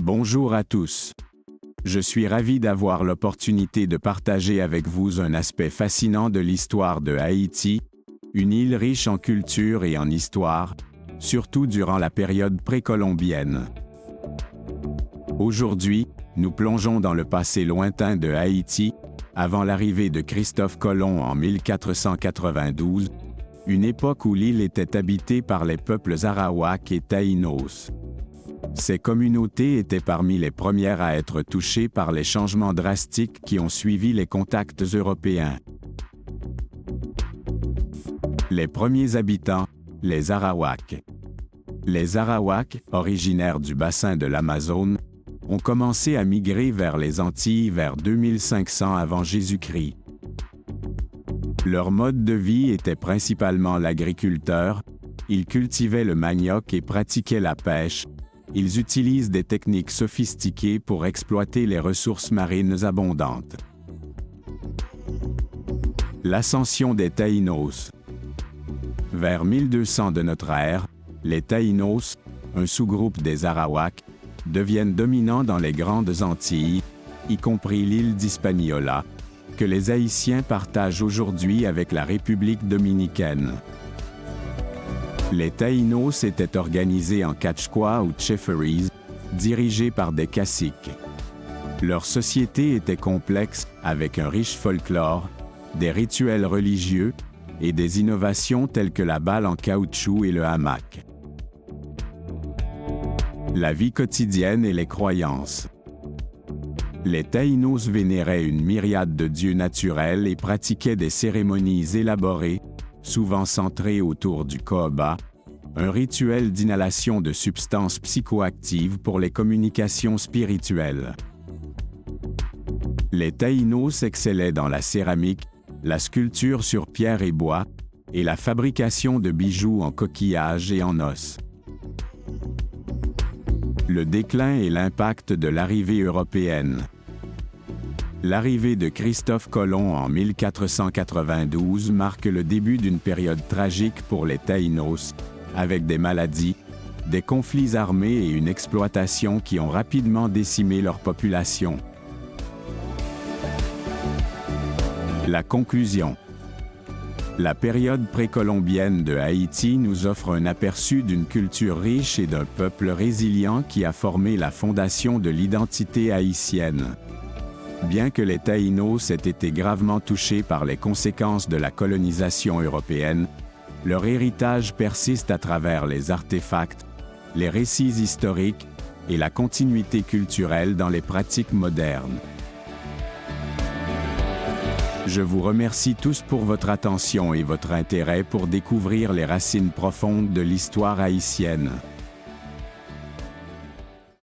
Bonjour à tous. Je suis ravi d'avoir l'opportunité de partager avec vous un aspect fascinant de l'histoire de Haïti, une île riche en culture et en histoire, surtout durant la période précolombienne. Aujourd'hui, nous plongeons dans le passé lointain de Haïti, avant l'arrivée de Christophe Colomb en 1492, une époque où l'île était habitée par les peuples Arawaks et Taïnos. Ces communautés étaient parmi les premières à être touchées par les changements drastiques qui ont suivi les contacts européens. Les premiers habitants, les Arawaks. Les Arawaks, originaires du bassin de l'Amazone, ont commencé à migrer vers les Antilles vers 2500 avant Jésus-Christ. Leur mode de vie était principalement l'agriculteur, ils cultivaient le manioc et pratiquaient la pêche. Ils utilisent des techniques sophistiquées pour exploiter les ressources marines abondantes. L'ascension des Taïnos. Vers 1200 de notre ère, les Taïnos, un sous-groupe des Arawaks, deviennent dominants dans les grandes Antilles, y compris l'île d'Hispaniola, que les Haïtiens partagent aujourd'hui avec la République dominicaine. Les Taïnos étaient organisés en Catchqua ou Tcheferis, dirigés par des caciques. Leur société était complexe, avec un riche folklore, des rituels religieux et des innovations telles que la balle en caoutchouc et le hamac. La vie quotidienne et les croyances. Les Taïnos vénéraient une myriade de dieux naturels et pratiquaient des cérémonies élaborées, souvent centrées autour du koba, un rituel d'inhalation de substances psychoactives pour les communications spirituelles. Les Taïnos excellaient dans la céramique, la sculpture sur pierre et bois, et la fabrication de bijoux en coquillages et en os. Le déclin et l'impact de l'arrivée européenne. L'arrivée de Christophe Colomb en 1492 marque le début d'une période tragique pour les Taïnos, avec des maladies, des conflits armés et une exploitation qui ont rapidement décimé leur population. La conclusion. La période précolombienne de Haïti nous offre un aperçu d'une culture riche et d'un peuple résilient qui a formé la fondation de l'identité haïtienne. Bien que les Taïnos aient été gravement touchés par les conséquences de la colonisation européenne, leur héritage persiste à travers les artefacts, les récits historiques et la continuité culturelle dans les pratiques modernes. Je vous remercie tous pour votre attention et votre intérêt pour découvrir les racines profondes de l'histoire haïtienne.